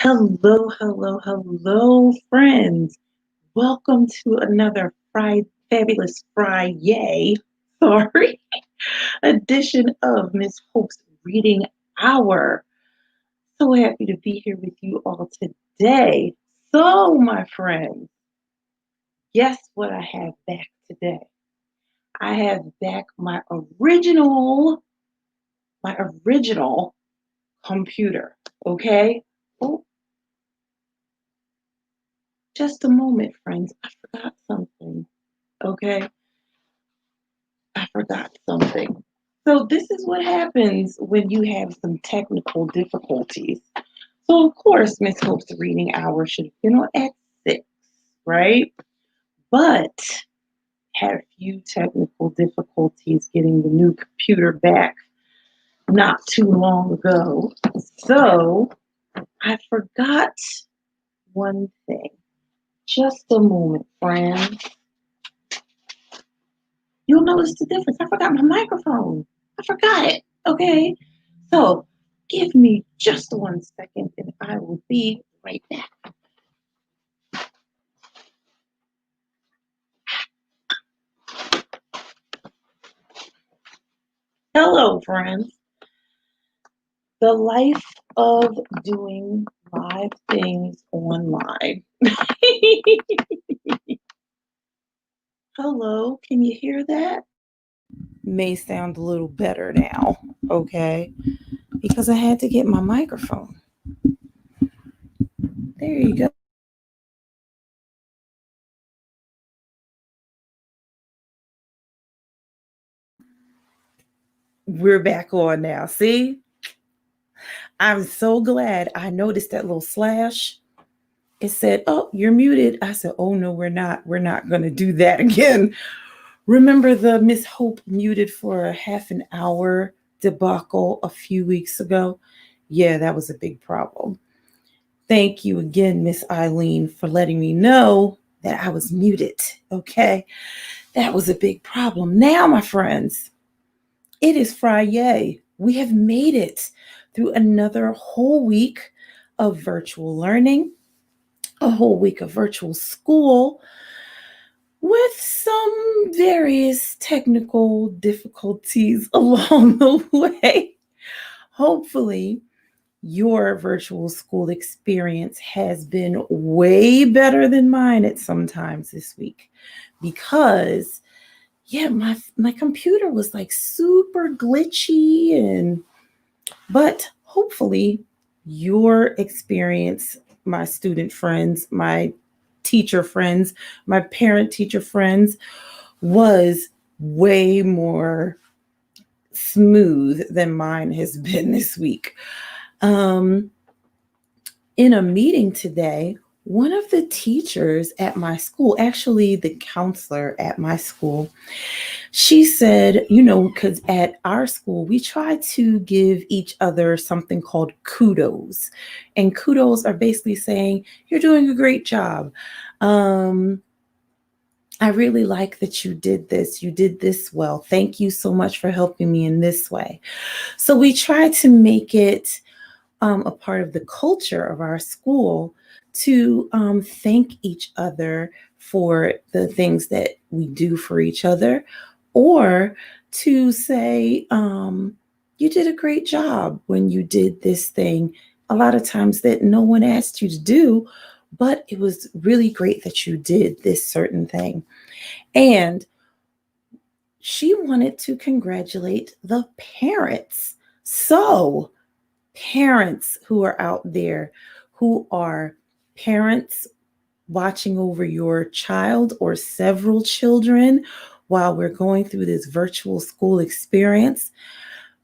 Hello, hello, hello, friends. Welcome to another fabulous Friday, sorry, edition of Miss Hope's Reading Hour. So happy to be here with you all today. So, my friends, guess what I have back today? I have back my original computer. Okay? Oh, just a moment, friends. I forgot something. Okay? I forgot something. So, this is what happens when you have some technical difficulties. So, of course, Miss Hope's reading hour should have been on at 6, right? But had a few technical difficulties getting the new computer back not too long ago. So, I forgot one thing. Just a moment, friends. You'll notice the difference. I forgot my microphone. I forgot it. Okay. So give me just 1 second and I will be right back. Hello, friends. The life of doing live things online. Hello, can you hear that? May sound a little better now, okay? Because I had to get my microphone. There you go. We're back on now. See? I'm so glad I noticed that little slash. It said, "Oh, you're muted." I said, "Oh, no, we're not. We're not going to do that again." Remember the Miss Hope muted for a half an hour debacle a few weeks ago? Yeah, that was a big problem. Thank you again, Miss Eileen, for letting me know that I was muted. Okay, that was a big problem. Now, my friends, it is Friday. We have made it through another whole week of virtual learning, a whole week of virtual school with some various technical difficulties along the way. Hopefully, your virtual school experience has been way better than mine at some times this week because yeah, my computer was like super glitchy but hopefully your experience, my student friends, my teacher friends, my parent teacher friends, was way more smooth than mine has been this week. Um, in a meeting today, one of the teachers at my school, actually the counselor at my school, she said, because at our school, we try to give each other something called kudos. And kudos are basically saying, "You're doing a great job. Um, I really like that you did this. You did this well. Thank you so much for helping me in this way." So we try to make it a part of the culture of our school to thank each other for the things that we do for each other, or to say, "You did a great job when you did this thing." A lot of times that no one asked you to do, but it was really great that you did this certain thing. And she wanted to congratulate the parents. So, parents who are out there, who are parents watching over your child or several children while we're going through this virtual school experience,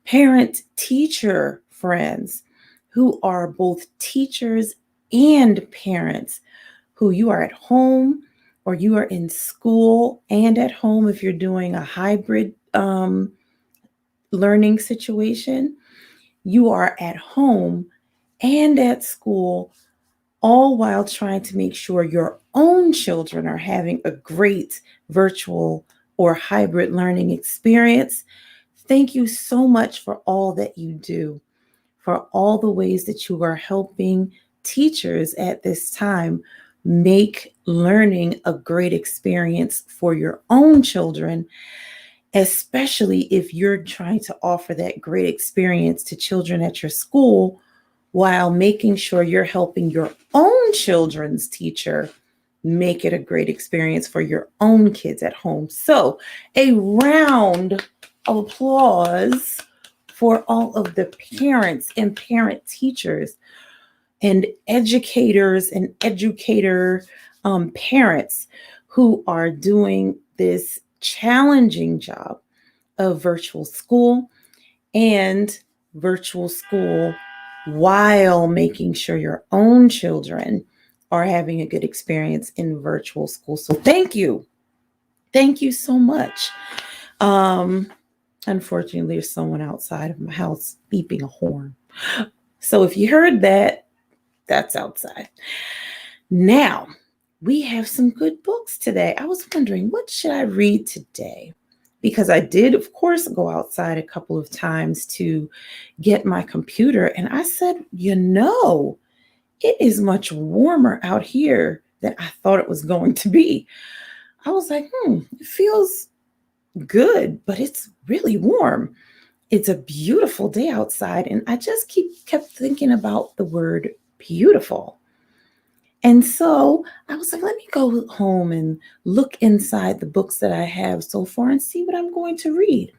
parent teacher friends who are both teachers and parents, who you are at home or you are in school and at home if you're doing a hybrid learning situation. You are at home and at school, all while trying to make sure your own children are having a great virtual or hybrid learning experience. Thank you so much for all that you do, for all the ways that you are helping teachers at this time, make learning a great experience for your own children, especially if you're trying to offer that great experience to children at your school while making sure you're helping your own children's teacher make it a great experience for your own kids at home. So, a round of applause for all of the parents and parent teachers and educators and educator parents who are doing this challenging job of virtual school while making sure your own children are having a good experience in virtual school. So thank you. Thank you so much. Unfortunately, there's someone outside of my house beeping a horn. So if you heard that, that's outside. Now, we have some good books today. I was wondering, what should I read today? Because I did, of course, go outside a couple of times to get my computer. And I said, it is much warmer out here than I thought it was going to be. I was like, it feels good, but it's really warm. It's a beautiful day outside. And I just kept thinking about the word beautiful. And so I was like, let me go home and look inside the books that I have so far and see what I'm going to read.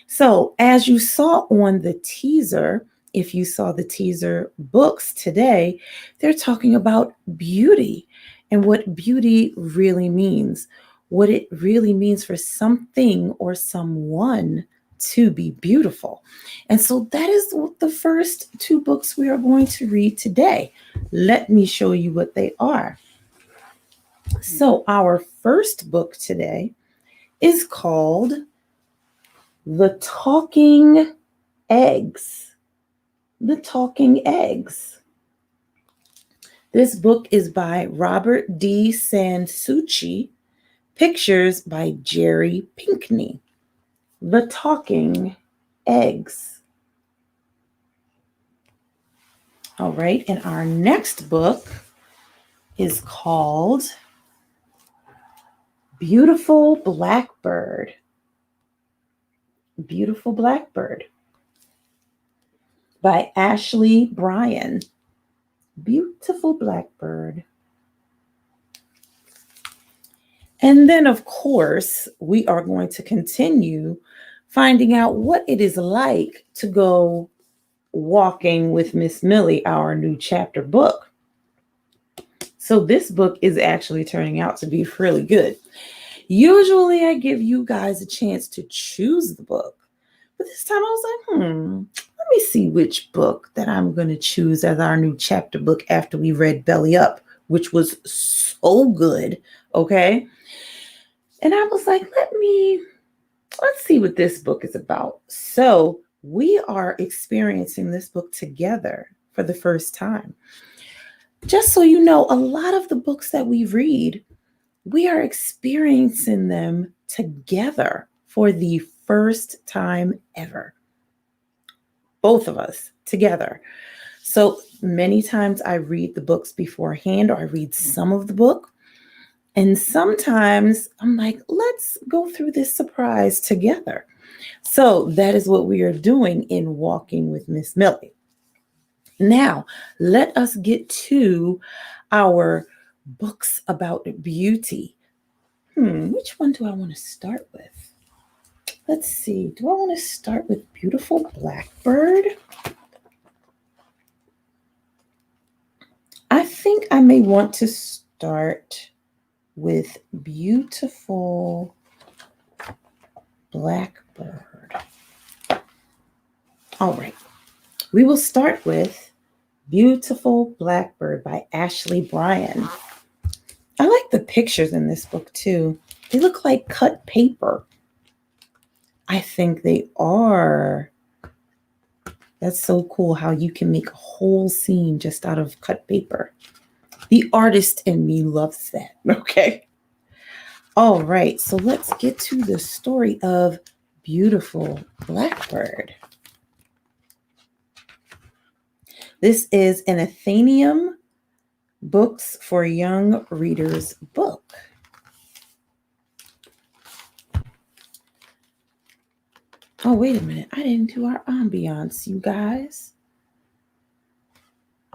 So as you saw on the teaser, if you saw the teaser books today, they're talking about beauty and what beauty really means, what it really means for something or someone to be beautiful. And so that is the first two books we are going to read today. Let me show you what they are. So our first book today is called The Talking Eggs. The Talking Eggs. This book is by Robert D. Sansucci. Pictures by Jerry Pinckney. The Talking Eggs. All right, and our next book is called Beautiful Blackbird. Beautiful Blackbird by Ashley Bryan. Beautiful Blackbird. And then, of course, we are going to continue finding out what it is like to go walking with Miss Millie, our new chapter book. So this book is actually turning out to be really good. Usually I give you guys a chance to choose the book, but this time I was like, let me see which book that I'm going to choose as our new chapter book after we read Belly Up, which was so good, okay? And I was like, let's see what this book is about. So we are experiencing this book together for the first time. Just so you know, a lot of the books that we read, we are experiencing them together for the first time ever. Both of us together. So many times I read the books beforehand, or I read some of the book. And sometimes I'm like, let's go through this surprise together. So that is what we are doing in Walking with Miss Millie. Now, let us get to our books about beauty. Which one do I want to start with? Let's see. Do I want to start with Beautiful Blackbird? I think I may want to start with Beautiful Blackbird. All right. We will start with Beautiful Blackbird by Ashley Bryan. I like the pictures in this book too. They look like cut paper. I think they are. That's so cool how you can make a whole scene just out of cut paper. The artist in me loves that, okay? All right, so let's get to the story of Beautiful Blackbird. This is an Athenaeum Books for Young Readers book. Oh, wait a minute. I didn't do our ambiance, you guys.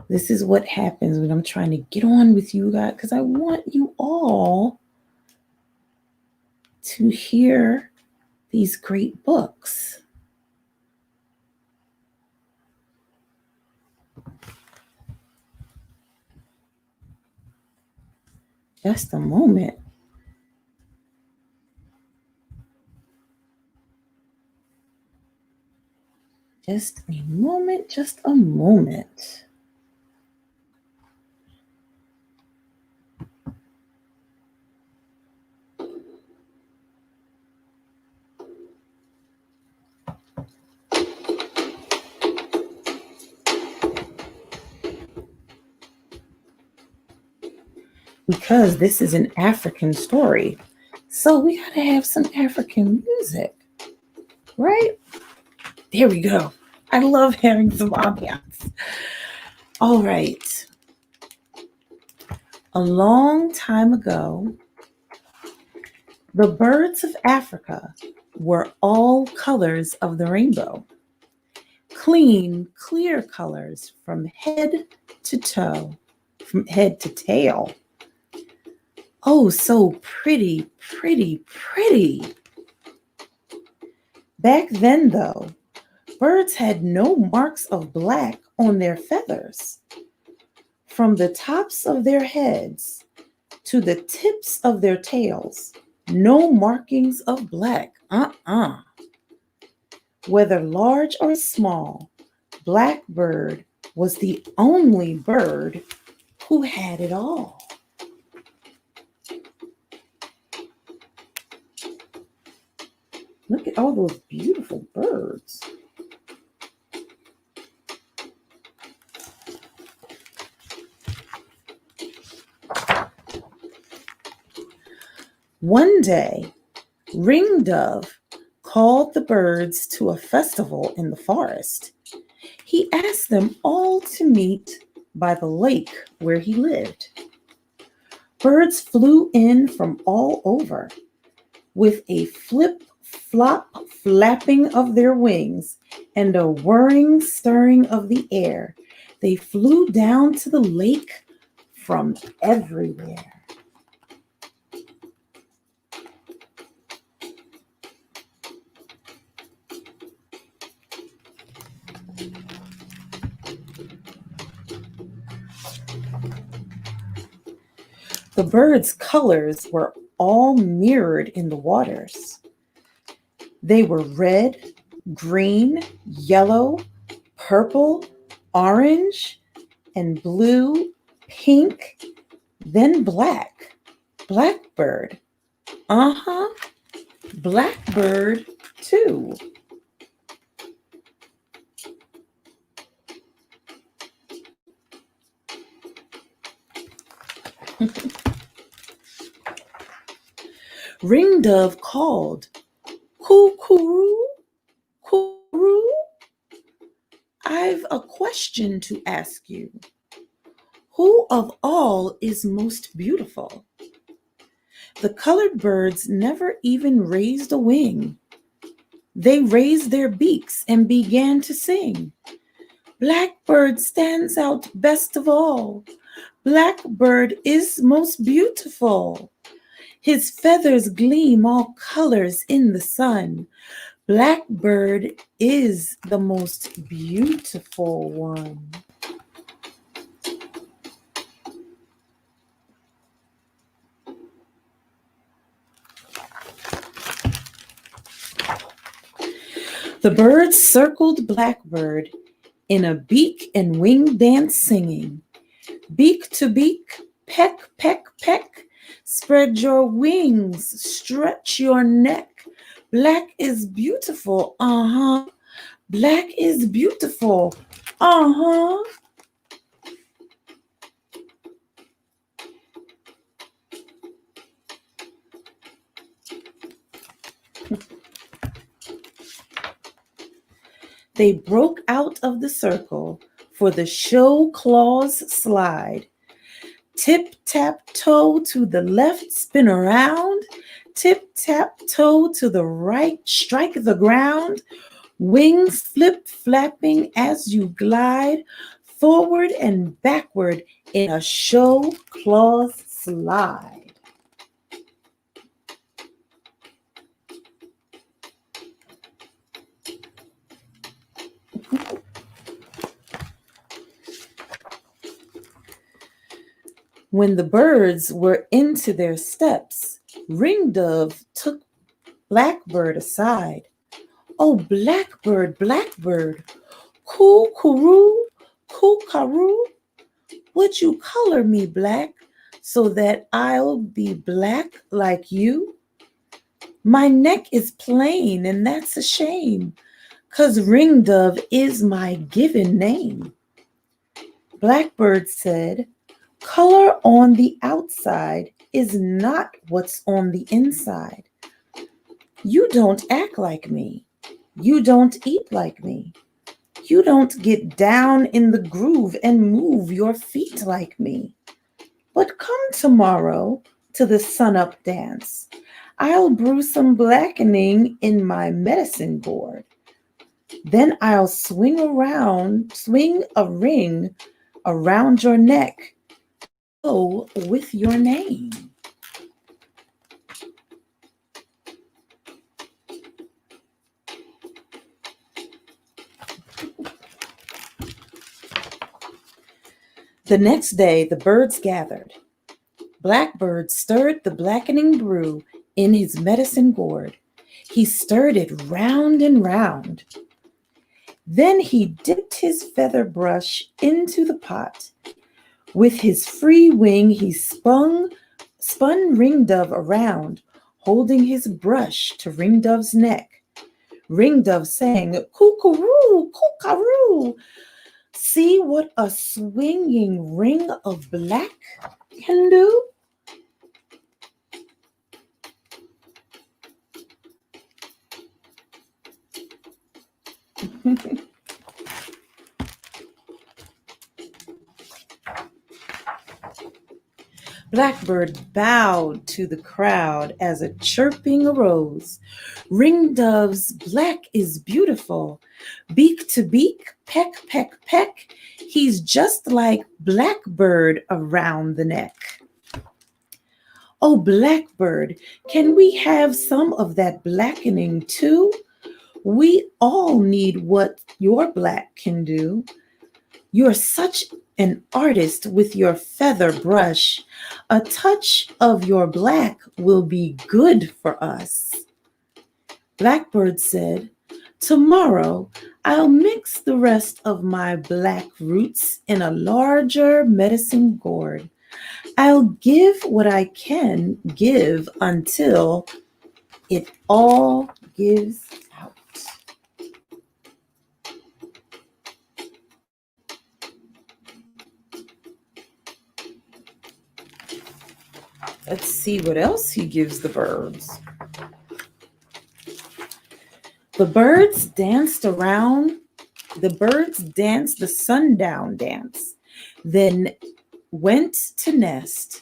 This is what happens when I'm trying to get on with you guys because I want you all to hear these great books. Just a moment. Just a moment. Just a moment. Because this is an African story. So we got to have some African music, right? There we go. I love having some ambiance. All right. A long time ago, the birds of Africa were all colors of the rainbow. Clean, clear colors from head to toe, from head to tail. Oh, so pretty, pretty, pretty. Back then, though, birds had no marks of black on their feathers. From the tops of their heads to the tips of their tails, no markings of black. Whether large or small, Blackbird was the only bird who had it all. Look at all those beautiful birds. One day, Ringdove called the birds to a festival in the forest. He asked them all to meet by the lake where he lived. Birds flew in from all over with a flip-flop flapping of their wings and a whirring stirring of the air. They flew down to the lake from everywhere. The birds' colors were all mirrored in the waters. They were red, green, yellow, purple, orange, and blue, pink, then black. Blackbird. Blackbird too. Ringdove called, "Cuckoo, cuckoo, I've a question to ask you. Who of all is most beautiful?" The colored birds never even raised a wing. They raised their beaks and began to sing. Blackbird stands out best of all. Blackbird is most beautiful. His feathers gleam all colors in the sun. Blackbird is the most beautiful one. The birds circled Blackbird in a beak and wing dance singing. Beak to beak, peck, peck, peck. Spread your wings, stretch your neck. Black is beautiful, Black is beautiful, They broke out of the circle, for the show claws slide. Tip-tap-toe to the left, spin around. Tip-tap-toe to the right, strike the ground. Wings flip-flapping as you glide forward and backward in a show claws slide. When the birds were into their steps, Ringdove took Blackbird aside. Oh, Blackbird, Blackbird, coo-coo-roo, coo-ca-roo, would you color me black so that I'll be black like you? My neck is plain, and that's a shame, 'cause Ringdove is my given name. Blackbird said, color on the outside is not what's on the inside. You don't act like me. You don't eat like me. You don't get down in the groove and move your feet like me. But come tomorrow to the sunup dance. I'll brew some blackening in my medicine gourd. Then I'll swing a ring around your neck. Go with your name. The next day, the birds gathered. Blackbird stirred the blackening brew in his medicine gourd. He stirred it round and round. Then he dipped his feather brush into the pot. With his free wing, he spun Ringdove around, holding his brush to Ringdove's neck. Ringdove sang, coo-ca-roo, coo-ca-roo. See what a swinging ring of black can do? Blackbird bowed to the crowd as a chirping arose. Ringdove's black is beautiful. Beak to beak, peck, peck, peck. He's just like Blackbird around the neck. Oh, Blackbird, can we have some of that blackening too? We all need what your black can do. You're such an artist with your feather brush. A touch of your black will be good for us. Blackbird said, tomorrow I'll mix the rest of my black roots in a larger medicine gourd. I'll give what I can give until it all gives out. Let's see what else he gives the birds. The birds danced the sundown dance, then went to nest.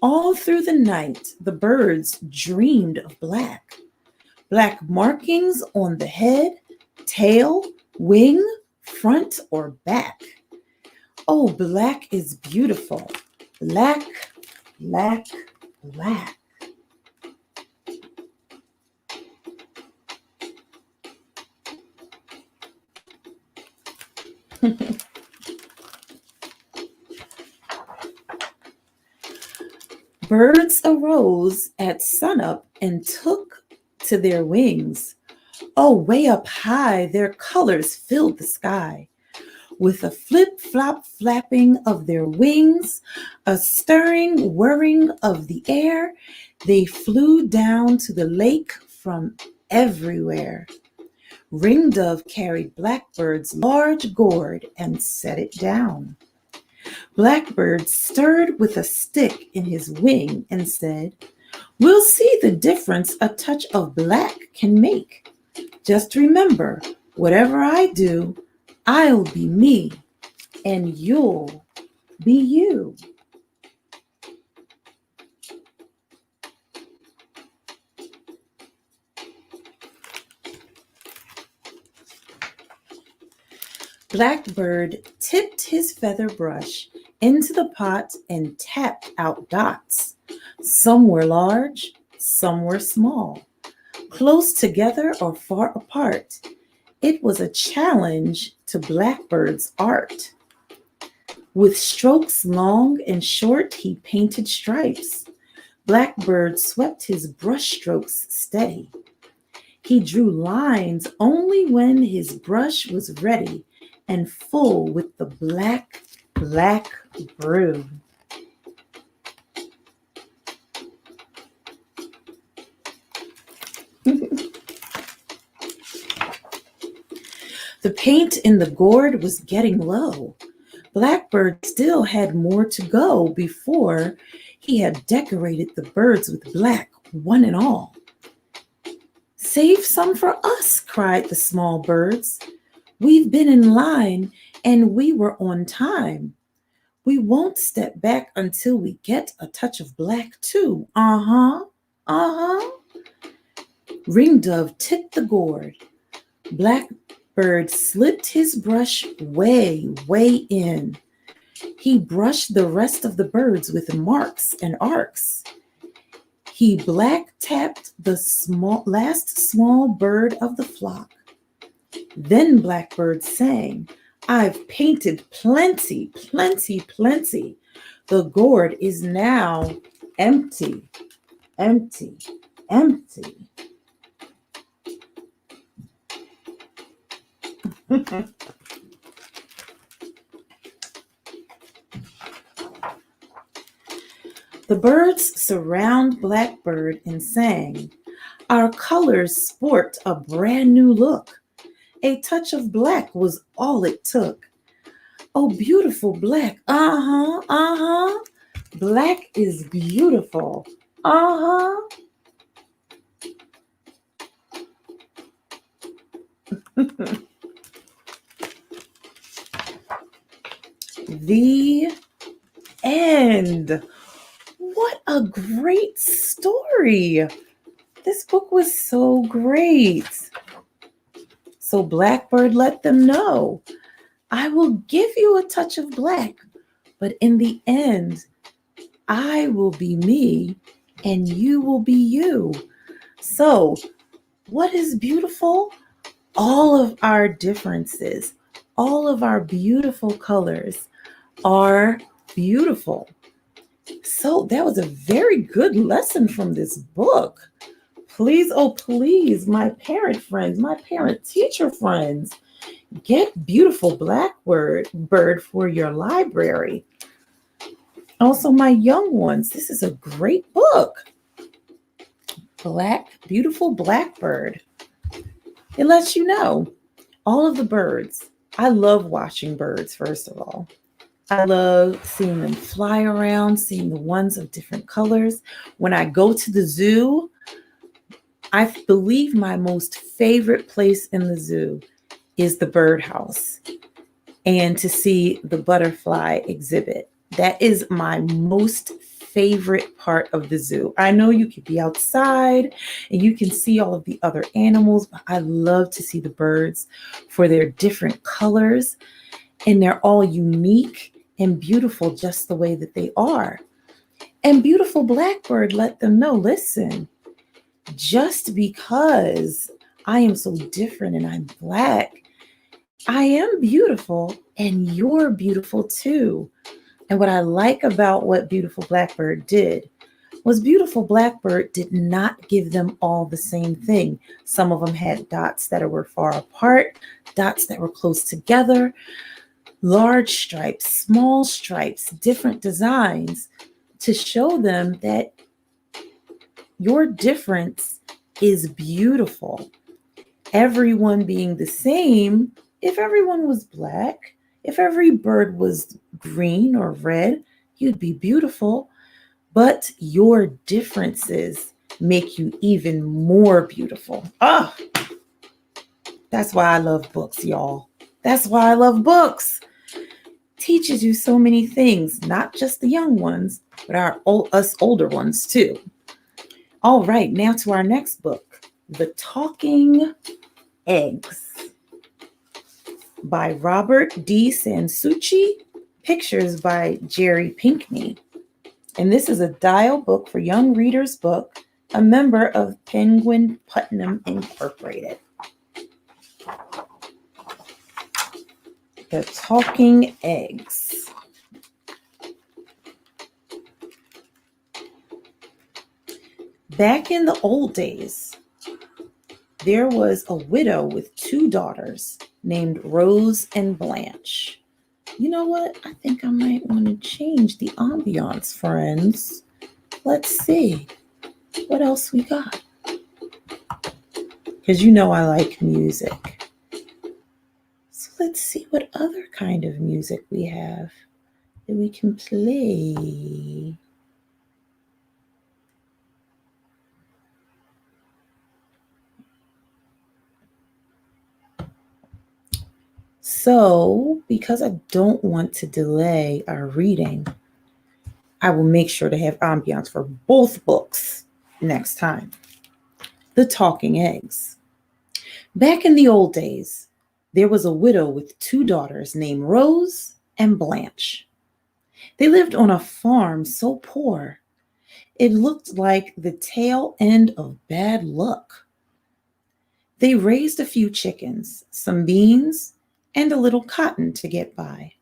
All through the night, the birds dreamed of black. Black markings on the head, tail, wing, front, or back. Oh, black is beautiful. Black, black, black. Birds arose at sunup and took to their wings. Oh, way up high, their colors filled the sky. With a flip-flop flapping of their wings, a stirring whirring of the air, they flew down to the lake from everywhere. Ringdove carried Blackbird's large gourd and set it down. Blackbird stirred with a stick in his wing and said, we'll see the difference a touch of black can make. Just remember, whatever I do, I'll be me. and you'll be you. Blackbird tipped his feather brush into the pot and tapped out dots. Some were large, some were small, close together or far apart. It was a challenge to Blackbird's art. With strokes long and short, he painted stripes. Blackbird swept his brushstrokes steady. He drew lines only when his brush was ready and full with the black brew. The paint in the gourd was getting low. Blackbird still had more to go before he had decorated the birds with black, one and all. "Save some for us," cried the small birds. "We've been in line and we were on time. We won't step back until we get a touch of black too. Uh-huh. Ringdove tipped the gourd. Blackbird slipped his brush way in. He brushed the rest of the birds with marks and arcs. He black tapped the last small bird of the flock. Then Blackbird sang, "I've painted plenty. The gourd is now empty. The birds surround Blackbird and sang, "Our colors sport a brand new look. A touch of black was all it took. Oh, beautiful black. Uh-huh. Black is beautiful. Uh-huh." The end. What a great story. This book was so great. So Blackbird let them know, "I will give you a touch of black, but in the end, I will be me and you will be you." So what is beautiful? All of our differences, all of our beautiful colors are beautiful. So that was a very good lesson from this book. Please, oh please, my parent friends, my parent teacher friends, get beautiful Blackbird for your library. Also, my young ones, this is a great book. Beautiful Blackbird. It lets you know all of the birds. I love watching birds, first of all. I love seeing them fly around, seeing the ones of different colors. When I go to the zoo, I believe my most favorite place in the zoo is the birdhouse and to see the butterfly exhibit. That is my most favorite part of the zoo. I know you could be outside and you can see all of the other animals, but I love to see the birds for their different colors, and they're all unique and beautiful just the way that they are. And beautiful Blackbird let them know, listen, just because I am so different and I'm black, I am beautiful and you're beautiful too. And what I like about what beautiful Blackbird did was beautiful Blackbird did not give them all the same thing. Some of them had dots that were far apart, dots that were close together, large stripes, small stripes, different designs to show them that your difference is beautiful. Everyone being the same, if everyone was black, if every bird was green or red, you'd be beautiful. But your differences make you even more beautiful. That's why I love books, y'all. That's why I love books. teaches you so many things, not just the young ones, but us older ones too. All right, now to our next book, The Talking Eggs by Robert D. Sansucci, pictures by Jerry Pinckney. And this is a dial book for young readers book, a member of Penguin Putnam Incorporated. The Talking Eggs. Back in the old days, there was a widow with 2 daughters named Rose and Blanche. You know what? I think I might want to change the ambiance, friends. Let's see what else we got. Because you know I like music. So let's see what other kind of music we have that we can play. So, because I don't want to delay our reading, I will make sure to have ambiance for both books next time. The Talking Eggs. Back in the old days, there was a widow with 2 daughters named Rose and Blanche. They lived on a farm so poor, it looked like the tail end of bad luck. They raised a few chickens, some beans, and a little cotton to get by.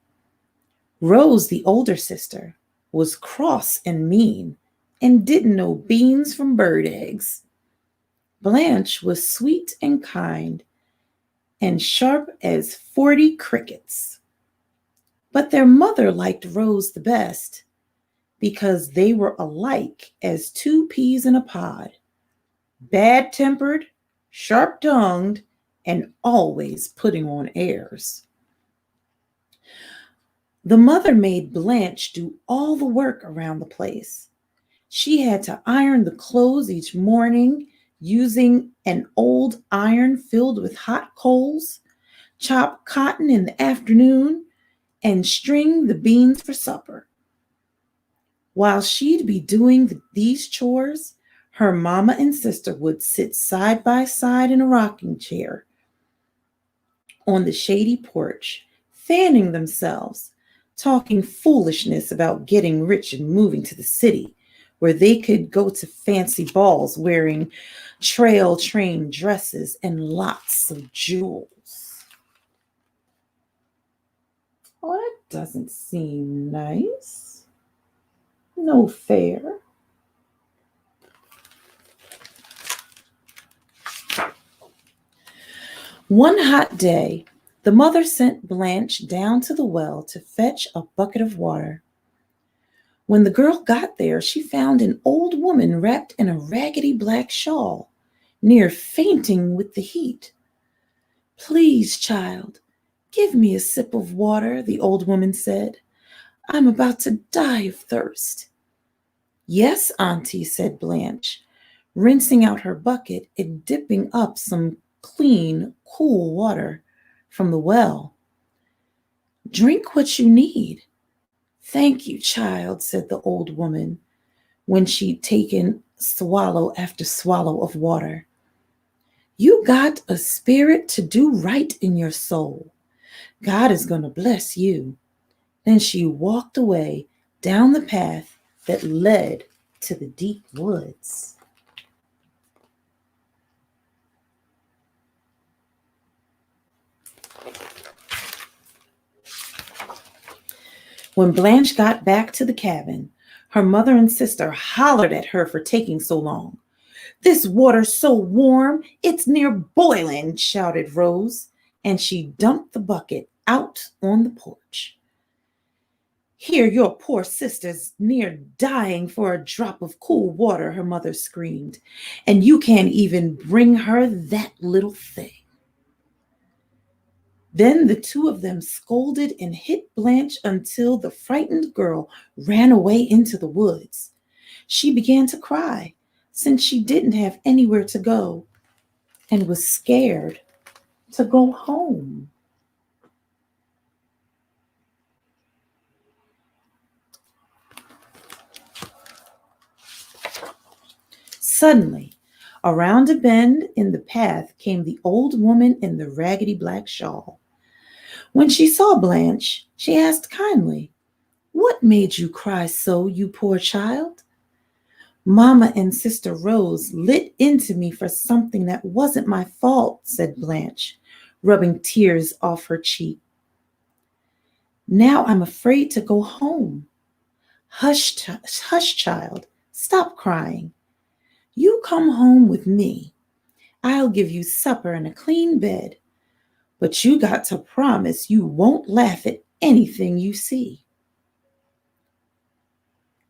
Rose, the older sister, was cross and mean and didn't know beans from bird eggs. Blanche was sweet and kind and sharp as 40 crickets. But their mother liked Rose the best because they were alike as 2 peas in a pod, bad-tempered, sharp-tongued, and always putting on airs. The mother made Blanche do all the work around the place. She had to iron the clothes each morning using an old iron filled with hot coals, chop cotton in the afternoon, and string the beans for supper. While she'd be doing these chores, her mama and sister would sit side by side in a rocking chair on the shady porch, fanning themselves, talking foolishness about getting rich and moving to the city, where they could go to fancy balls wearing trail train dresses and lots of jewels. Oh, that doesn't seem nice. No fair. One hot day, the mother sent Blanche down to the well to fetch a bucket of water. When the girl got there, she found an old woman wrapped in a raggedy black shawl, near fainting with the heat. "Please, child, give me a sip of water," the old woman said. "I'm about to die of thirst." "Yes, Auntie," said Blanche, rinsing out her bucket and dipping up some clean, cool water from the well. "Drink what you need." "Thank you, child," said the old woman when she'd taken swallow after swallow of water. "You got a spirit to do right in your soul. God is going to bless you." Then she walked away down the path that led to the deep woods. When Blanche got back to the cabin, her mother and sister hollered at her for taking so long. "This water's so warm, it's near boiling," shouted Rose, and she dumped the bucket out on the porch. "Here, your poor sister's near dying for a drop of cool water," her mother screamed, "and you can't even bring her that little thing." Then the 2 of them scolded and hit Blanche until the frightened girl ran away into the woods. She began to cry since she didn't have anywhere to go and was scared to go home. Suddenly, around a bend in the path came the old woman in the raggedy black shawl. When she saw Blanche, she asked kindly, "What made you cry so, you poor child?" "Mamma and Sister Rose lit into me for something that wasn't my fault," said Blanche, rubbing tears off her cheek. "Now I'm afraid to go home." Hush, hush, child, stop crying. You come home with me. I'll give you supper and a clean bed, but you got to promise you won't laugh at anything you see."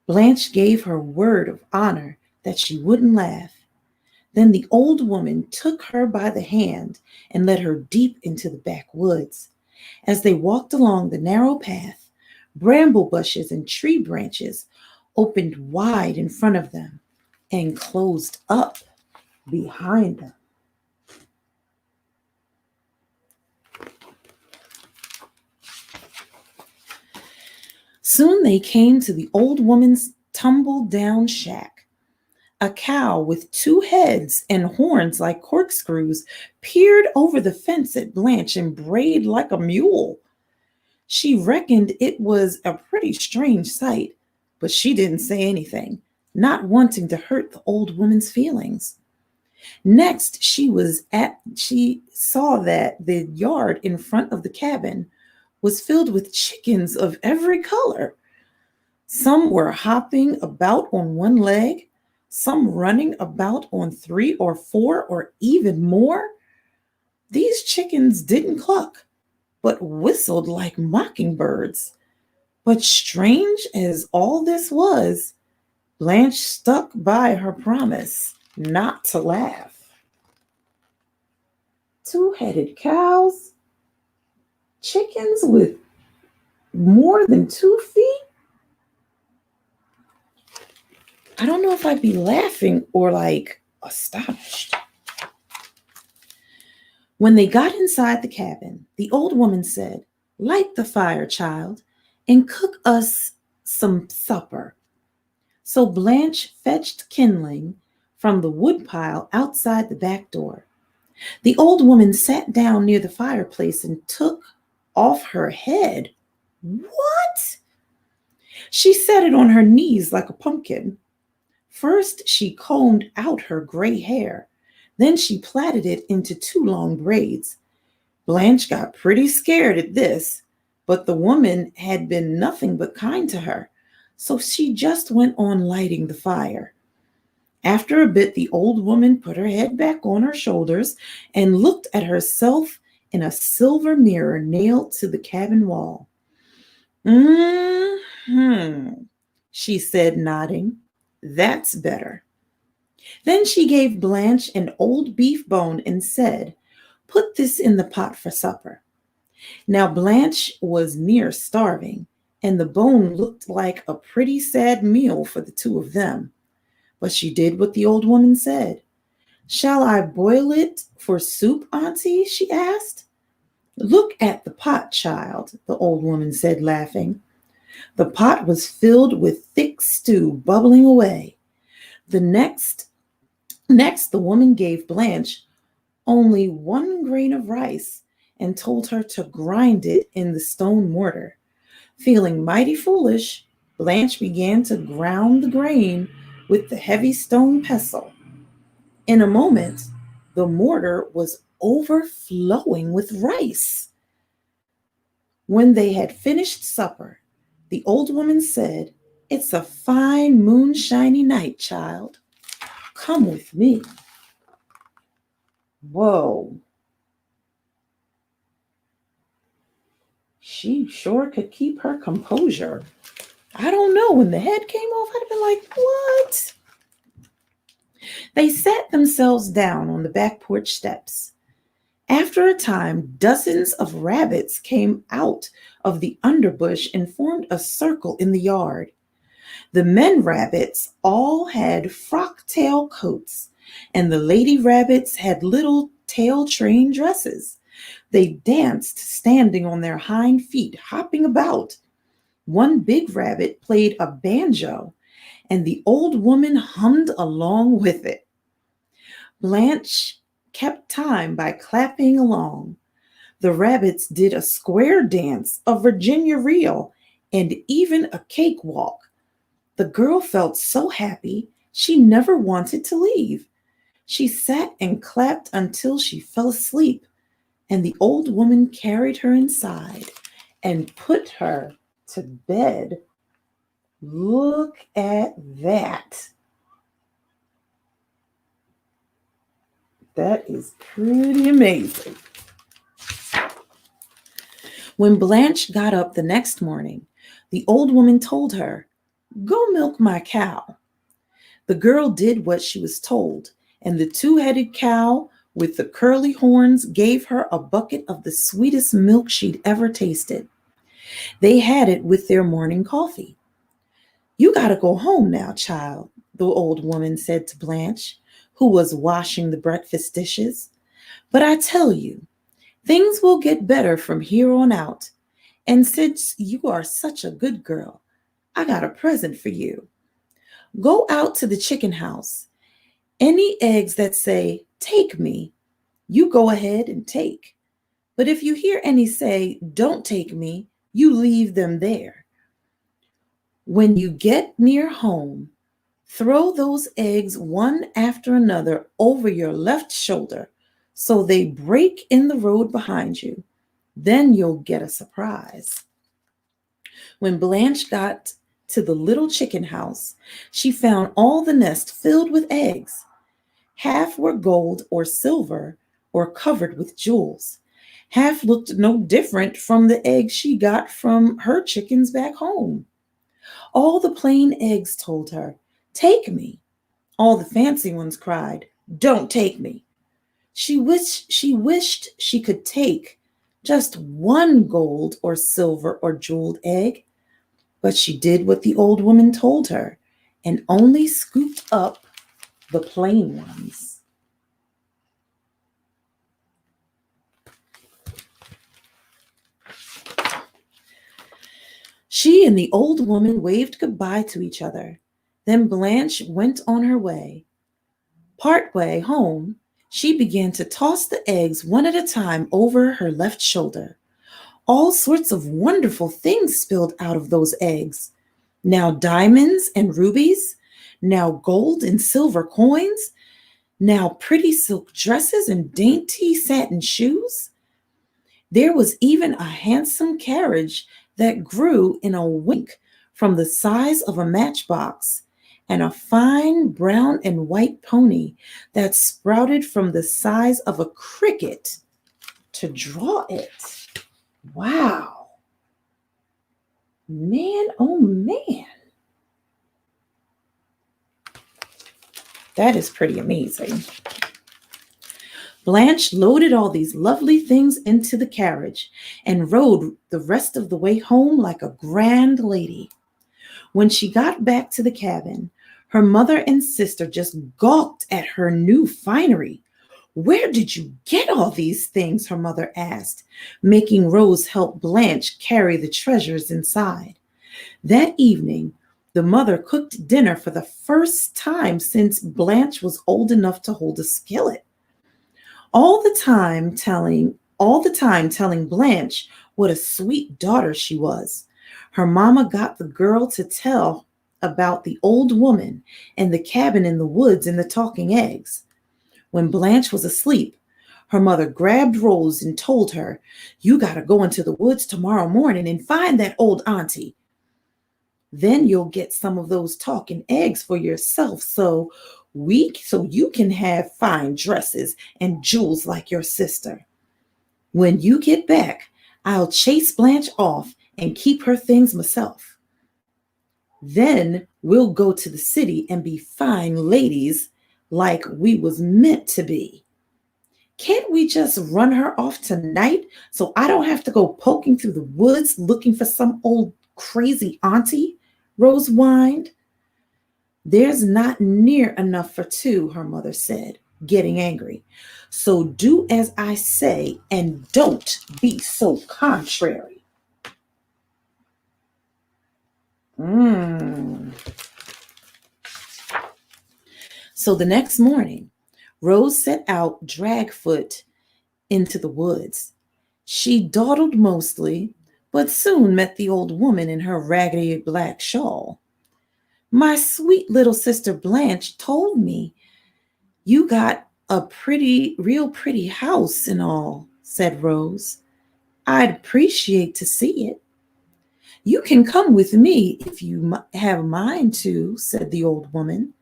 Blanche gave her word of honor that she wouldn't laugh. Then the old woman took her by the hand and led her deep into the backwoods. As they walked along the narrow path, bramble bushes and tree branches opened wide in front of them and closed up behind them. Soon they came to the old woman's tumble-down shack. A cow with two heads and horns like corkscrews peered over the fence at Blanche and brayed like a mule. She reckoned it was a pretty strange sight, but she didn't say anything, not wanting to hurt the old woman's feelings. Next, she saw that the yard in front of the cabin was filled with chickens of every color. Some were hopping about on one leg, some running about on three or four or even more. These chickens didn't cluck, but whistled like mockingbirds. But strange as all this was, Blanche stuck by her promise not to laugh. Two-headed cows, chickens with more than 2 feet? I don't know if I'd be laughing or like astonished. When they got inside the cabin, the old woman said, "Light the fire, child, and cook us some supper." So Blanche fetched kindling from the woodpile outside the back door. The old woman sat down near the fireplace and took off her head. What? She set it on her knees like a pumpkin. First, she combed out her gray hair. Then she plaited it into 2 long braids. Blanche got pretty scared at this, but the woman had been nothing but kind to her, so she just went on lighting the fire. After a bit, the old woman put her head back on her shoulders and looked at herself in a silver mirror nailed to the cabin wall. She said, nodding. "That's better." Then she gave Blanche an old beef bone and said, "Put this in the pot for supper." Now Blanche was near starving, and the bone looked like a pretty sad meal for the 2 of them. But she did what the old woman said. "Shall I boil it for soup, Auntie?" she asked. "Look at the pot, child," the old woman said, laughing. The pot was filled with thick stew bubbling away. Next, the woman gave Blanche only 1 grain of rice and told her to grind it in the stone mortar. Feeling mighty foolish, Blanche began to ground the grain with the heavy stone pestle. In a moment, the mortar was overflowing with rice. When they had finished supper, the old woman said, "It's a fine moonshiny night, child. Come with me." Whoa. She sure could keep her composure. I don't know. When the head came off, I'd have been like, what? They sat themselves down on the back porch steps. After a time, dozens of rabbits came out of the underbush and formed a circle in the yard. The men rabbits all had frock-tail coats, and the lady rabbits had little tail-train dresses. They danced standing on their hind feet, hopping about. One big rabbit played a banjo, and the old woman hummed along with it. Blanche kept time by clapping along. The rabbits did a square dance, a Virginia reel, and even a cakewalk. The girl felt so happy she never wanted to leave. She sat and clapped until she fell asleep, and the old woman carried her inside and put her to bed. Look at that. That is pretty amazing. When Blanche got up the next morning, the old woman told her, "Go milk my cow." The girl did what she was told, and the two-headed cow with the curly horns gave her a bucket of the sweetest milk she'd ever tasted. They had it with their morning coffee. "You gotta go home now, child," the old woman said to Blanche, who was washing the breakfast dishes. "But I tell you, things will get better from here on out. And since you are such a good girl, I got a present for you. Go out to the chicken house. Any eggs that say, 'Take me,' you go ahead and take. But if you hear any say, 'Don't take me,' you leave them there. When you get near home, throw those eggs one after another over your left shoulder so they break in the road behind you. Then you'll get a surprise." When Blanche got to the little chicken house, she found all the nest filled with eggs. Half were gold or silver or covered with jewels. Half looked no different from the eggs she got from her chickens back home. All the plain eggs told her, "Take me." All the fancy ones cried, "Don't take me." She wished she could take just one gold or silver or jeweled egg, but she did what the old woman told her and only scooped up the plain ones. She and the old woman waved goodbye to each other. Then Blanche went on her way. Partway home, she began to toss the eggs one at a time over her left shoulder. All sorts of wonderful things spilled out of those eggs. Now diamonds and rubies, now gold and silver coins, now pretty silk dresses and dainty satin shoes. There was even a handsome carriage that grew in a wink from the size of a matchbox, and a fine brown and white pony that sprouted from the size of a cricket to draw it. Wow. Man, oh man. That is pretty amazing. Blanche loaded all these lovely things into the carriage and rode the rest of the way home like a grand lady. When she got back to the cabin, her mother and sister just gawked at her new finery. "Where did you get all these things?" her mother asked, making Rose help Blanche carry the treasures inside. That evening, the mother cooked dinner for the first time since Blanche was old enough to hold a skillet. All the time telling Blanche what a sweet daughter she was. Her mama got the girl to tell about the old woman and the cabin in the woods and the talking eggs. When Blanche was asleep, her mother grabbed Rose and told her, "You got to go into the woods tomorrow morning and find that old auntie. Then you'll get some of those talking eggs for yourself so you can have fine dresses and jewels like your sister. When you get back, I'll chase Blanche off and keep her things myself. Then we'll go to the city and be fine ladies like we was meant to be. Can't we just run her off tonight so I don't have to go poking through the woods looking for some old crazy auntie?" Rose whined. "There's not near enough for two," her mother said, getting angry. "So do as I say and don't be so contrary." So the next morning, Rose set out dragfoot into the woods. She dawdled mostly, but soon met the old woman in her raggedy black shawl. My sweet little sister Blanche told me you got a real pretty house and all, said Rose. I'd appreciate to see it. You can come with me if you have a mind to, said the old woman,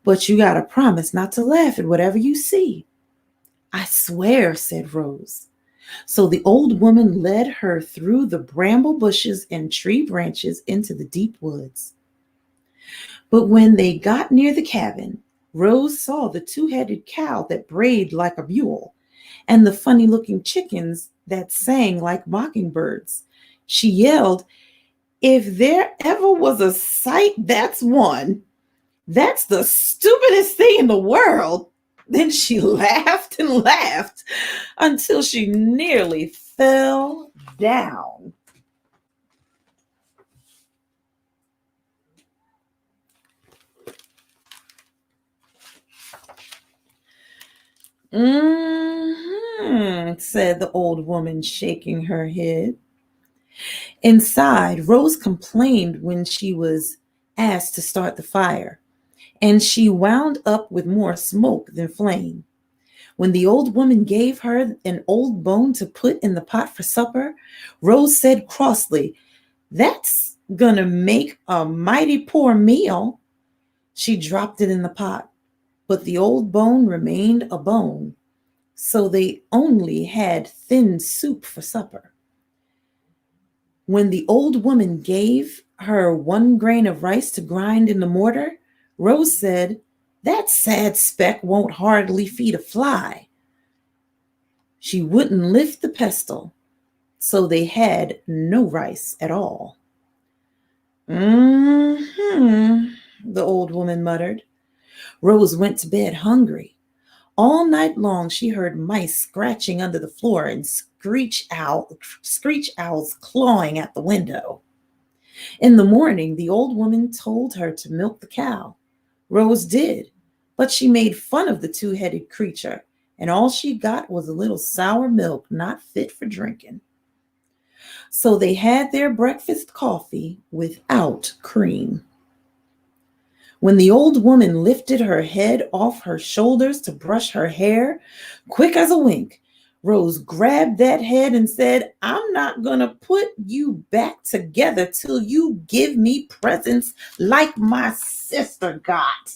but you got to promise not to laugh at whatever you see. I swear, said Rose. So the old woman led her through the bramble bushes and tree branches into the deep woods. But when they got near the cabin, Rose saw the two-headed cow that brayed like a mule and the funny-looking chickens that sang like mockingbirds. She yelled, if there ever was a sight, that's one. That's the stupidest thing in the world. Then she laughed and laughed until she nearly fell down. Said the old woman, shaking her head. Inside, Rose complained when she was asked to start the fire, and she wound up with more smoke than flame. When the old woman gave her an old bone to put in the pot for supper, Rose said crossly, that's gonna make a mighty poor meal. She dropped it in the pot, but the old bone remained a bone, so they only had thin soup for supper. When the old woman gave her 1 grain of rice to grind in the mortar, Rose said, that sad speck won't hardly feed a fly. She wouldn't lift the pestle, so they had no rice at all. The old woman muttered. Rose went to bed hungry. All night long she heard mice scratching under the floor and screech owls clawing at the window. In the morning, the old woman told her to milk the cow. Rose did, but she made fun of the two-headed creature, and all she got was a little sour milk not fit for drinking. So they had their breakfast coffee without cream. When the old woman lifted her head off her shoulders to brush her hair, quick as a wink, Rose grabbed that head and said, I'm not going to put you back together till you give me presents like my sister got.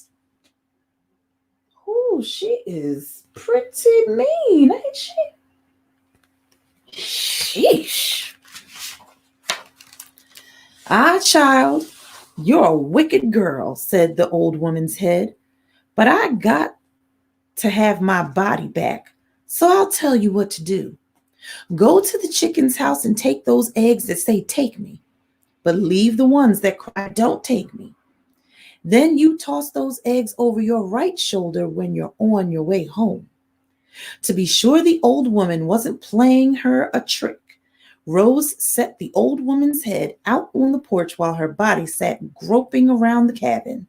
Ooh, she is pretty mean, ain't she? Sheesh. Ah, child, you're a wicked girl, said the old woman's head, but I got to have my body back, so I'll tell you what to do. Go to the chicken's house and take those eggs that say take me, but leave the ones that cry don't take me. Then you toss those eggs over your right shoulder when you're on your way home. To be sure the old woman wasn't playing her a trick, Rose set the old woman's head out on the porch while her body sat groping around the cabin.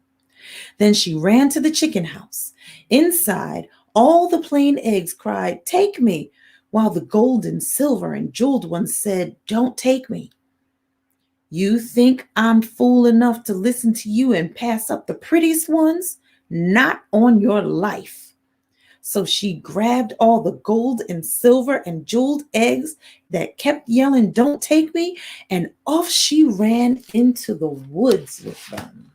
Then she ran to the chicken house. Inside, all the plain eggs cried, take me, while the gold and silver and jeweled ones said, don't take me. You think I'm fool enough to listen to you and pass up the prettiest ones? Not on your life. So she grabbed all the gold and silver and jeweled eggs that kept yelling, don't take me, and off she ran into the woods with them.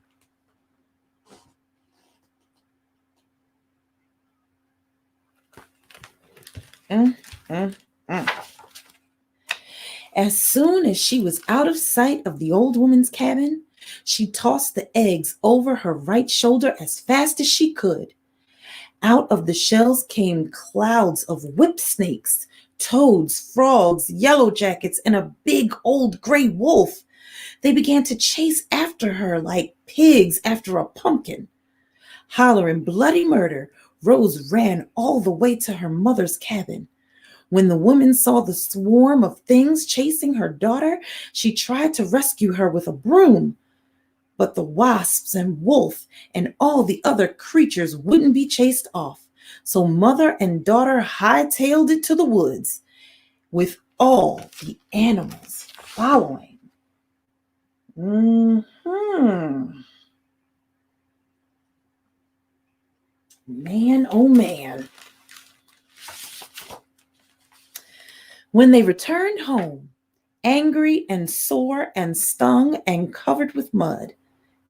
As soon as she was out of sight of the old woman's cabin, she tossed the eggs over her right shoulder as fast as she could. Out of the shells came clouds of whip snakes, toads, frogs, yellow jackets, and a big old gray wolf. They began to chase after her like pigs after a pumpkin. Hollering bloody murder, Rose ran all the way to her mother's cabin. When the woman saw the swarm of things chasing her daughter, she tried to rescue her with a broom. But the wasps and wolf and all the other creatures wouldn't be chased off. So mother and daughter hightailed it to the woods with all the animals following. Man, oh man. When they returned home, angry and sore and stung and covered with mud,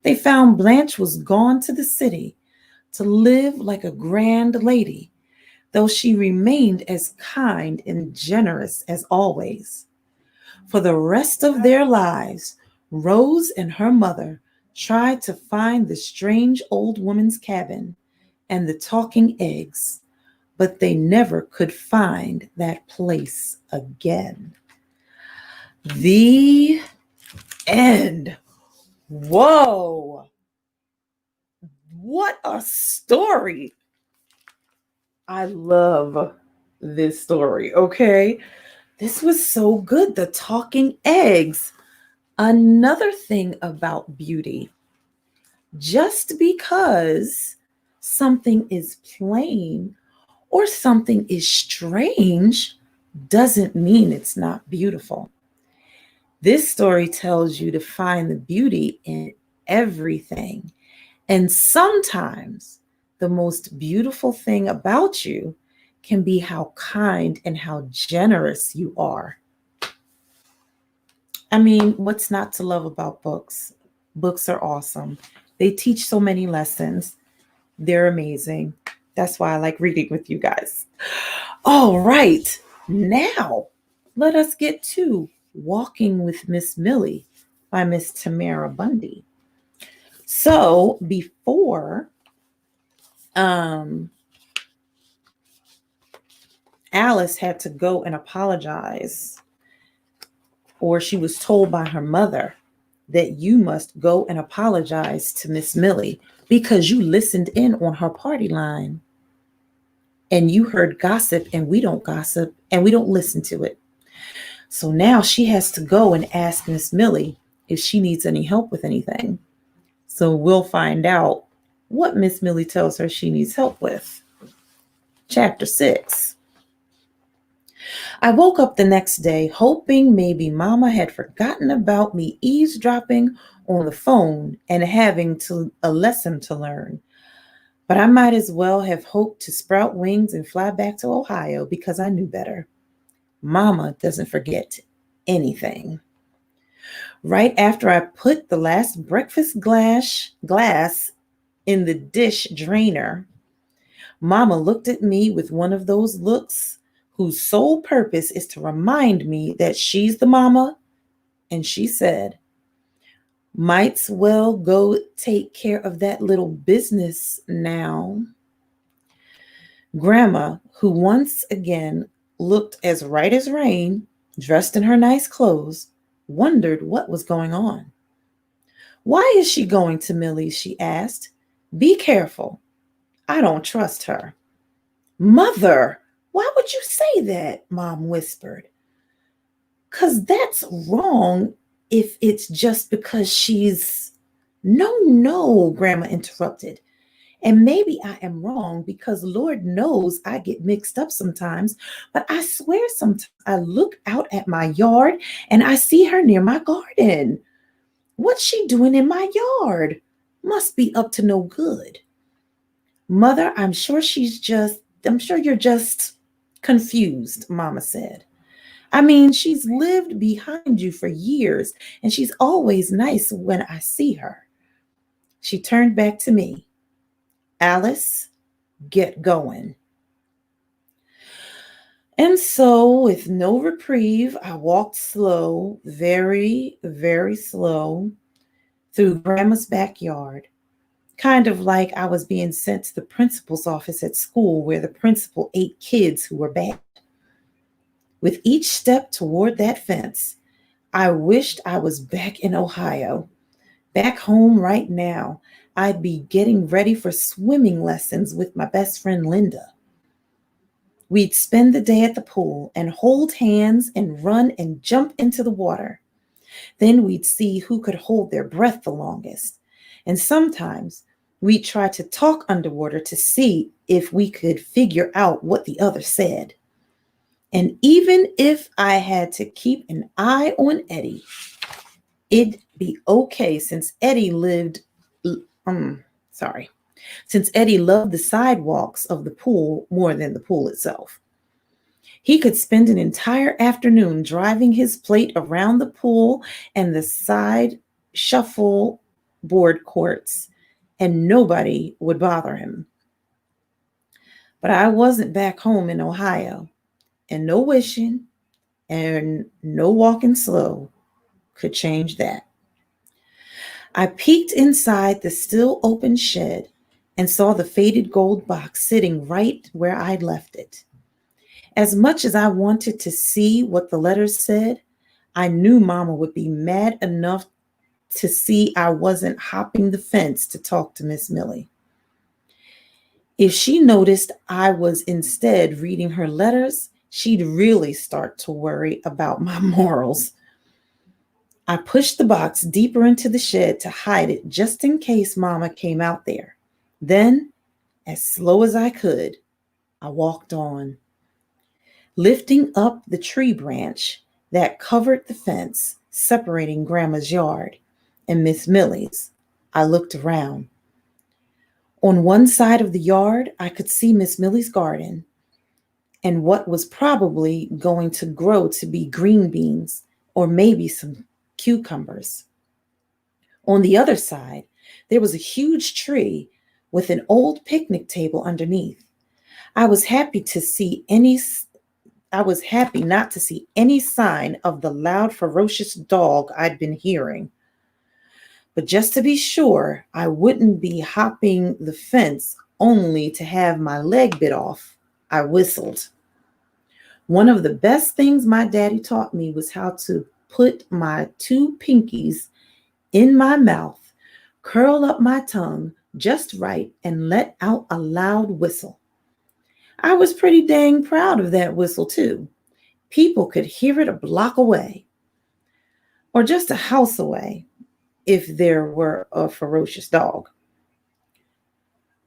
they found Blanche was gone to the city to live like a grand lady, though she remained as kind and generous as always. For the rest of their lives, Rose and her mother tried to find the strange old woman's cabin and the talking eggs, but they never could find that place again. The end. Whoa. What a story. I love this story, okay? This was so good. The talking eggs. Another thing about beauty, just because something is plain or something is strange doesn't mean it's not beautiful. This story tells you to find the beauty in everything. And sometimes the most beautiful thing about you can be how kind and how generous you are. I mean, what's not to love about books? Books are awesome. They teach so many lessons. They're amazing. That's why I like reading with you guys. All right. Now, let us get to Walking with Miss Millie by Miss Tamara Bundy. So, before Alice had to go and apologize, or she was told by her mother that you must go and apologize to Miss Millie because you listened in on her party line and you heard gossip, and we don't gossip and we don't listen to it. So now she has to go and ask Miss Millie if she needs any help with anything. So we'll find out what Miss Millie tells her she needs help with. Chapter 6. I woke up the next day hoping maybe Mama had forgotten about me eavesdropping on the phone and having a lesson to learn. But I might as well have hoped to sprout wings and fly back to Ohio because I knew better. Mama doesn't forget anything. Right after I put the last breakfast glass in the dish drainer, Mama looked at me with one of those looks whose sole purpose is to remind me that she's the mama, and she said, "Might's well go take care of that little business now." Grandma, who once again looked as right as rain, dressed in her nice clothes, wondered what was going on. "Why is she going to Millie's?" she asked. "Be careful. I don't trust her." "Mother, why would you say that?" Mom whispered. "'Cause that's wrong if it's just because she's—" No, Grandma interrupted. "And maybe I am wrong because Lord knows I get mixed up sometimes, but I swear sometimes I look out at my yard and I see her near my garden. What's she doing in my yard? Must be up to no good." "Mother, I'm sure you're just confused," Mama said. "I mean, she's lived behind you for years and she's always nice when I see her." She turned back to me. "Alice, get going." And so, with no reprieve, I walked slow, very, very slow, through Grandma's backyard, kind of like I was being sent to the principal's office at school where the principal ate kids who were bad. With each step toward that fence, I wished I was back in Ohio, back home right now. I'd be getting ready for swimming lessons with my best friend Linda. We'd spend the day at the pool and hold hands and run and jump into the water. Then we'd see who could hold their breath the longest. And sometimes We tried to talk underwater to see if we could figure out what the other said. And even if I had to keep an eye on Eddie, it'd be okay since sorry, since Eddie loved the sidewalks of the pool more than the pool itself. He could spend an entire afternoon driving his plate around the pool and the side shuffleboard courts, and nobody would bother him. But I wasn't back home in Ohio, and no wishing and no walking slow could change that. I peeked inside the still open shed and saw the faded gold box sitting right where I'd left it. As much as I wanted to see what the letters said, I knew Mama would be mad enough to see I wasn't hopping the fence to talk to Miss Millie. If she noticed I was instead reading her letters, she'd really start to worry about my morals. I pushed the box deeper into the shed to hide it just in case Mama came out there. Then, as slow as I could, I walked on. Lifting up the tree branch that covered the fence separating Grandma's yard and Miss Millie's, I looked around. On one side of the yard, I could see Miss Millie's garden and what was probably going to grow to be green beans or maybe some cucumbers. On the other side, there was a huge tree with an old picnic table underneath. I was happy not to see any sign of the loud, ferocious dog I'd been hearing. But just to be sure I wouldn't be hopping the fence only to have my leg bit off, I whistled. One of the best things my daddy taught me was how to put my two pinkies in my mouth, curl up my tongue just right, and let out a loud whistle. I was pretty dang proud of that whistle, too. People could hear it a block away, or just a house away, if there were a ferocious dog.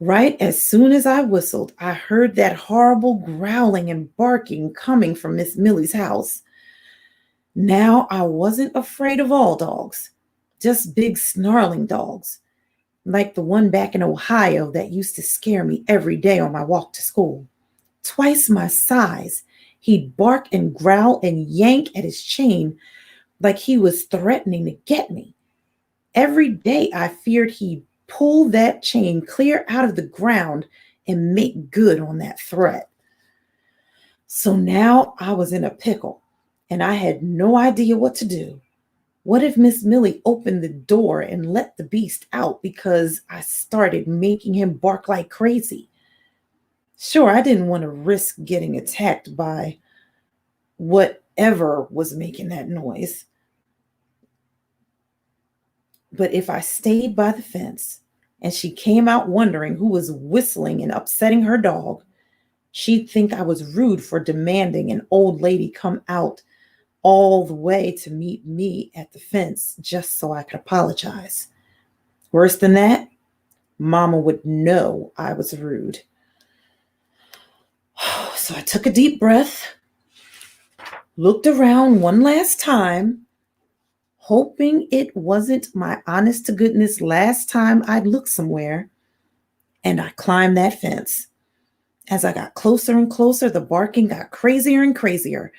Right as soon as I whistled, I heard that horrible growling and barking coming from Miss Millie's house. Now I wasn't afraid of all dogs, just big snarling dogs, like the one back in Ohio that used to scare me every day on my walk to school. Twice my size, he'd bark and growl and yank at his chain like he was threatening to get me. Every day I feared he'd pull that chain clear out of the ground and make good on that threat. So now I was in a pickle, and I had no idea what to do. What if Miss Millie opened the door and let the beast out because I started making him bark like crazy? Sure, I didn't want to risk getting attacked by whatever was making that noise. But if I stayed by the fence and she came out wondering who was whistling and upsetting her dog, she'd think I was rude for demanding an old lady come out all the way to meet me at the fence just so I could apologize. Worse than that, Mama would know I was rude. So I took a deep breath, looked around one last time, hoping it wasn't my honest to goodness last time I'd looked somewhere, and I climbed that fence. As I got closer and closer, the barking got crazier and crazier.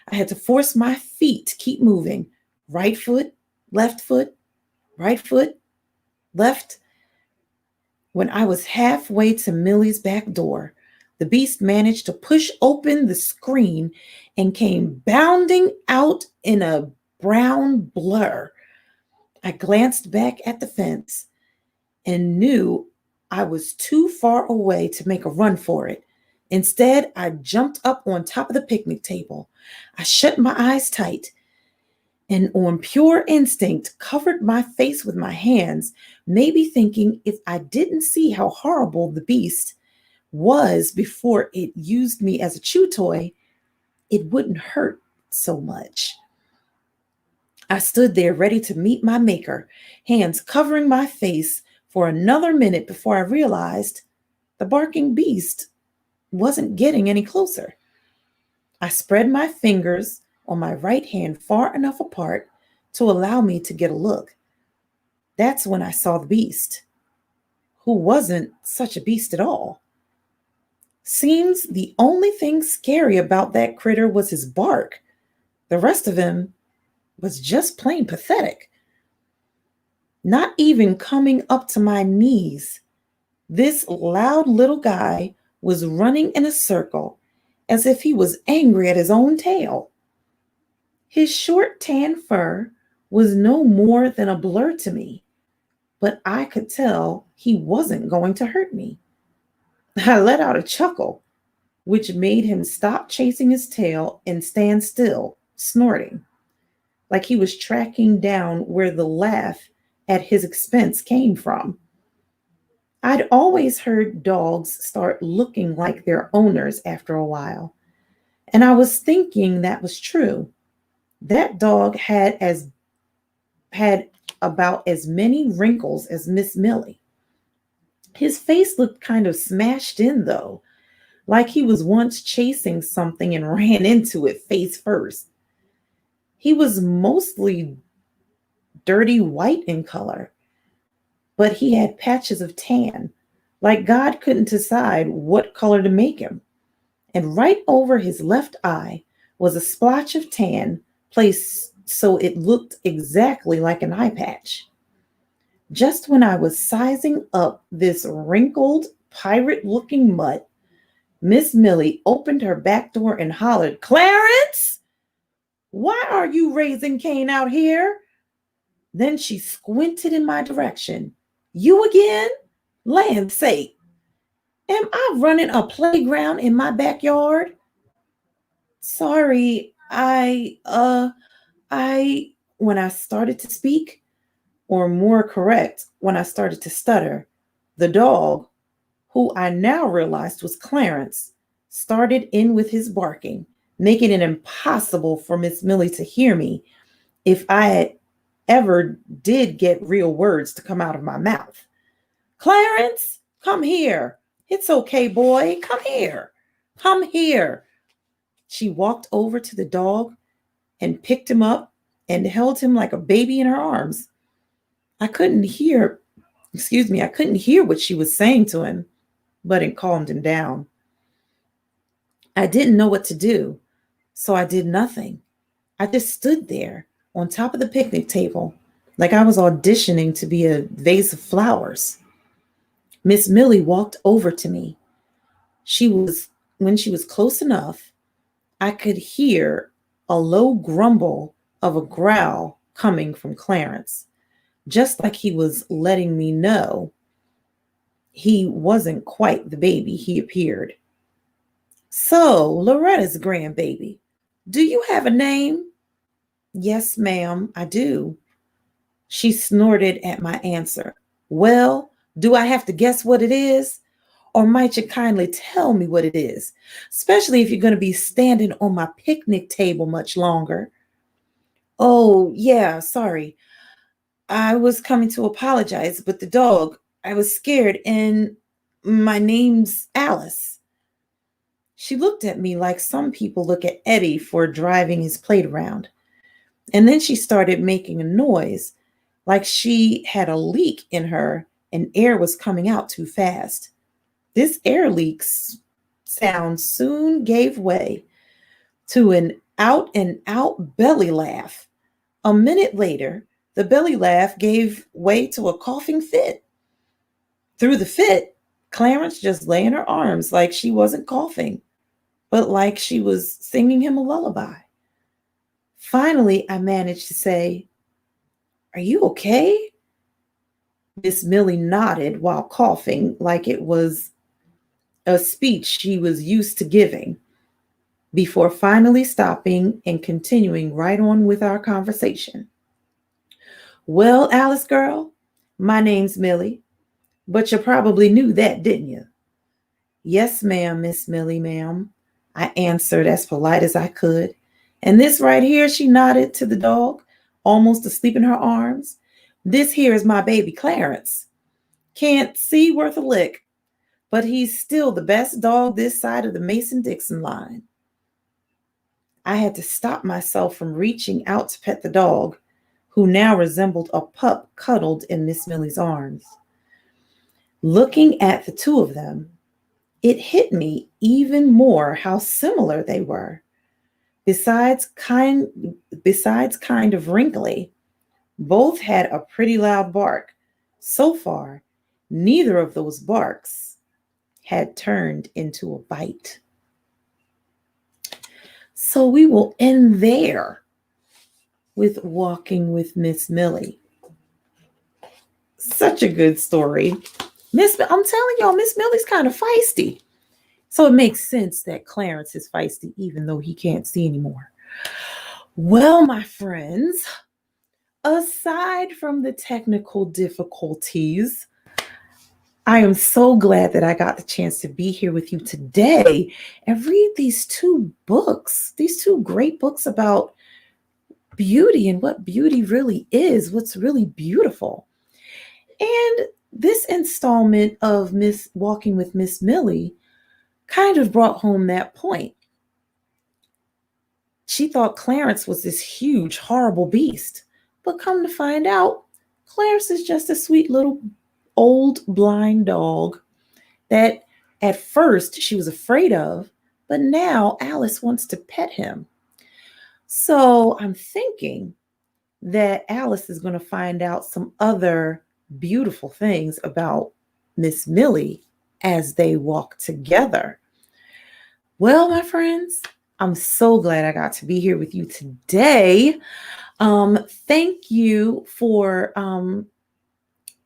I had to force my feet to keep moving. Right foot, left foot, right foot, left. When I was halfway to Millie's back door, the beast managed to push open the screen and came bounding out in a brown blur. I glanced back at the fence and knew I was too far away to make a run for it. Instead, I jumped up on top of the picnic table. I shut my eyes tight and on pure instinct covered my face with my hands, maybe thinking if I didn't see how horrible the beast was before it used me as a chew toy, it wouldn't hurt so much. I stood there ready to meet my maker, hands covering my face, for another minute before I realized the barking beast wasn't getting any closer. I spread my fingers on my right hand far enough apart to allow me to get a look. That's when I saw the beast, who wasn't such a beast at all. Seems the only thing scary about that critter was his bark. The rest of him was just plain pathetic. Not even coming up to my knees, this loud little guy was running in a circle as if he was angry at his own tail. His short tan fur was no more than a blur to me, but I could tell he wasn't going to hurt me. I let out a chuckle, which made him stop chasing his tail and stand still, snorting, like he was tracking down where the laugh at his expense came from. I'd always heard dogs start looking like their owners after a while, and I was thinking that was true. That dog had about as many wrinkles as Miss Millie. His face looked kind of smashed in, though, like he was once chasing something and ran into it face first. He was mostly dirty white in color, but he had patches of tan, like God couldn't decide what color to make him. And right over his left eye was a splotch of tan placed so it looked exactly like an eye patch. Just when I was sizing up this wrinkled, pirate-looking mutt, Miss Millie opened her back door and hollered, "Clarence, why are you raising Cain out here?" Then she squinted in my direction. "You again? Land's sake, am I running a playground in my backyard?" Sorry, when I started to speak, or more correct, when I started to stutter, the dog, who I now realized was Clarence, started in with his barking, making it impossible for Miss Millie to hear me if I had ever did get real words to come out of my mouth. "Clarence, come here. It's okay, boy. Come here. Come here." She walked over to the dog and picked him up and held him like a baby in her arms. I couldn't hear, I couldn't hear what she was saying to him, but it calmed him down. I didn't know what to do, so I did nothing. I just stood there on top of the picnic table like I was auditioning to be a vase of flowers. Miss Millie walked over to me. When she was close enough, I could hear a low grumble of a growl coming from Clarence, just like he was letting me know he wasn't quite the baby he appeared. "So, Loretta's grandbaby, do you have a name?" "Yes, ma'am, I do." She snorted at my answer. "Well, do I have to guess what it is? Or might you kindly tell me what it is, especially if you're going to be standing on my picnic table much longer?" "Oh, yeah, sorry. I was coming to apologize, but the dog, I was scared, and my name's Alice." She looked at me like some people look at Eddie for driving his plate around. And then she started making a noise like she had a leak in her and air was coming out too fast. This air leak sound soon gave way to an out and out belly laugh. A minute later, the belly laugh gave way to a coughing fit. Through the fit, Clarence just lay in her arms like she wasn't coughing, but like she was singing him a lullaby. Finally, I managed to say, "Are you okay?" Miss Millie nodded while coughing like it was a speech she was used to giving, before finally stopping and continuing right on with our conversation. "Well, Alice girl, my name's Millie, but you probably knew that, didn't you?" "Yes, ma'am, Miss Millie, ma'am," I answered as polite as I could. "And this right here," she nodded to the dog, almost asleep in her arms, "this here is my baby Clarence." Can't see worth a lick, but he's still the best dog this side of the Mason-Dixon line. I had to stop myself from reaching out to pet the dog, who now resembled a pup cuddled in Miss Millie's arms. Looking at the two of them, it hit me even more how similar they were. Besides kind of wrinkly, both had a pretty loud bark. So far, neither of those barks had turned into a bite. So we will end there with Walking with Miss Millie. Such a good story. I'm telling y'all, Miss Millie's kind of feisty. So it makes sense that Clarence is feisty, even though he can't see anymore. Well, my friends, aside from the technical difficulties, I am so glad that I got the chance to be here with you today and read these two books, these two great books about beauty and what beauty really is, what's really beautiful. And this installment of Walking with Miss Millie kind of brought home that point. She thought Clarence was this huge, horrible beast, but come to find out, Clarence is just a sweet little old blind dog that at first she was afraid of, but now Alice wants to pet him. So I'm thinking that Alice is going to find out some other beautiful things about Miss Millie as they walk together. Well, my friends, I'm so glad I got to be here with you today. Thank you for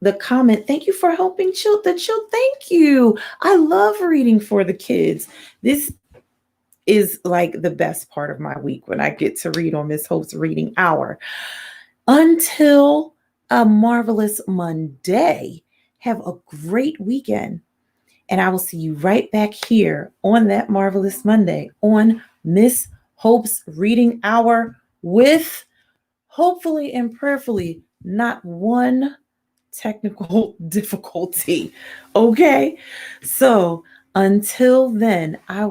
the comment. Thank you for helping the children. Thank you. I love reading for the kids. This is like the best part of my week when I get to read on Miss Hope's Reading Hour. Until a marvelous Monday, have a great weekend. And I will see you right back here on that marvelous Monday on Miss Hope's Reading Hour with, hopefully and prayerfully, not one technical difficulty. Okay? So until then, I